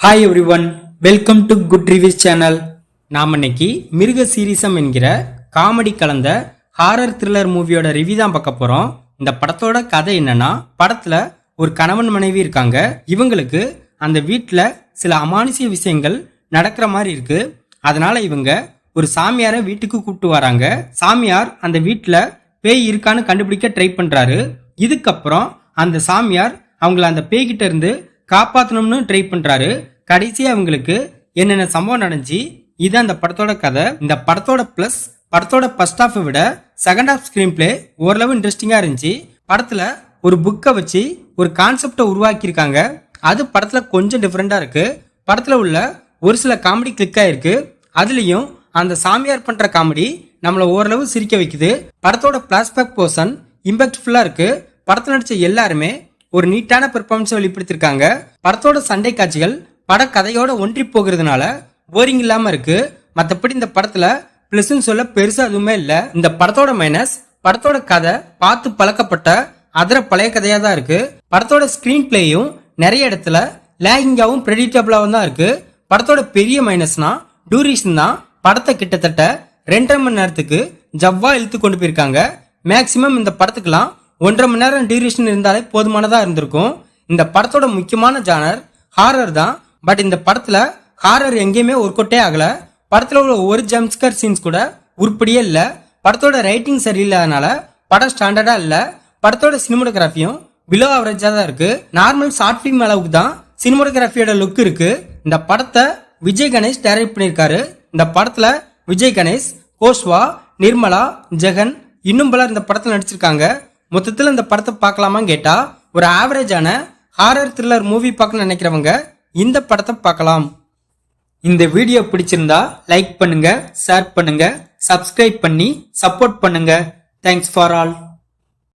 Hi everyone, welcome to good reviews channel. நாம் இன்னைக்கு மிருக சீரிசம் என்கிற காமெடி கலந்த ஹாரர் த்ரில்லர் மூவியோட ரிவ்யூ தான் பார்க்க போறோம். இந்த படத்தோட கதை என்னன்னா, படத்துல ஒரு கணவன் மனைவி இருக்காங்க. இவங்களுக்கு அந்த வீட்டுல சில அமானுஷ்ய விஷயங்கள் நடக்கிற மாதிரி இருக்கு. அதனால இவங்க ஒரு சாமியாரை வீட்டுக்கு கூப்பிட்டு வராங்க. சாமியார் அந்த வீட்டுல பேய் இருக்கான்னு கண்டுபிடிக்க ட்ரை பண்றாரு. இதுக்கப்புறம் அந்த சாமியார் அவங்கள அந்த பேய்கிட்ட இருந்து காப்பாத்தணும்னு ட்ரை பண்றாரு. கடைசியா அவங்களுக்கு என்னென்ன சம்பவம் நடந்துச்சு, இது அந்த படத்தோட கதை. இந்த படத்தோட பிளஸ், படத்தோட ஃபர்ஸ்ட் ஹாஃபை விட செகண்ட் ஹாஃப் ஸ்கிரீன் பிளே ஓரளவு இன்ட்ரெஸ்டிங்கா இருந்துச்சு. படத்துல ஒரு புக்கை வச்சு ஒரு கான்செப்டை உருவாக்கியிருக்காங்க. அது படத்துல கொஞ்சம் டிஃப்ரெண்டா இருக்கு. படத்துல உள்ள ஒரு சில காமெடி கிளிக் ஆயிருக்கு. அதுலயும் அந்த சாமியார் பண்ற காமெடி நம்மள ஓரளவு சிரிக்க வைக்குது. படத்தோட பிளாஷ்பேக் போர்ஷன் இம்பாக்ட்ஃபுல்லா இருக்கு. படத்துல நடிச்ச எல்லாருமே ஒரு நீட்டான பெர்ஃபார்மன்ஸ் வெளிப்படுத்திருக்காங்க. படத்தோட சண்டை காட்சிகள் பட கதையோட ஒன்றி போகிறதுனால போரிங் இல்லாம இருக்கு. மற்றபடி இந்த படத்துல பிளஸ்ன்னு சொல்ல பெருசா எதுவுமே இல்ல. இந்த படத்தோட மைனஸ், படத்தோட கதை பார்த்து பழக்கப்பட்ட அதர பழைய கதையா தான் இருக்கு. படத்தோட ஸ்கிரீன் பிளேயும் நிறைய இடத்துல லேகிங்காவும் பிரெடிக்டபிளாவும் தான் இருக்கு. படத்தோட பெரிய மைனஸ்னா டூரேஷன் தான். படத்தை கிட்டத்தட்ட 2.5 மணி நேரத்துக்கு ஜவ்வா இழுத்து கொண்டு போயிருக்காங்க. மேக்சிமம் இந்த படத்துக்கெல்லாம் 1.5 மணி நேரம் டியூரேஷன் இருந்தாலே போதுமானதா இருந்திருக்கும். இந்த படத்தோட முக்கியமான ஜானர் ஹாரர் தான். பட் இந்த படத்துல ஹாரர் எங்கேயுமே ஒர்க் அவுட்டே ஆகல. படத்துல உள்ள ஒரு ஜம்ப்ஸ்கர் சீன்ஸ் கூட உருப்படியே இல்ல. படத்தோட ரைட்டிங் சரியில்லாதனால படம் ஸ்டாண்டர்டா இல்ல. படத்தோட சினிமோட்டோகிராஃபியும் பிலோ ஆவரேஜா தான் இருக்கு. நார்மல் ஷார்ட் பிலிம் அளவுக்கு தான் சினிமோட்டோகிராஃபியோட லுக் இருக்கு. இந்த படத்தை விஜய் கணேஷ் டைரக்ட் பண்ணியிருக்காரு. இந்த படத்துல விஜய் கணேஷ், கோஸ்வா, நிர்மலா, ஜெகன் இன்னும் பலர் இந்த படத்துல நடிச்சிருக்காங்க. மொத்தத்தில் இந்த படத்தை பார்க்கலாமான்னு கேட்டா, ஒரு ஆவரேஜான ஹாரர் த்ரில்லர் மூவி பார்க்கணும்னு நினைக்கிறவங்க இந்த படத்தை பார்க்கலாம். இந்த வீடியோ பிடிச்சிருந்தா லைக் பண்ணுங்க, ஷேர் பண்ணுங்க, சப்ஸ்கிரைப் பண்ணி சப்போர்ட் பண்ணுங்க. Thanks for all.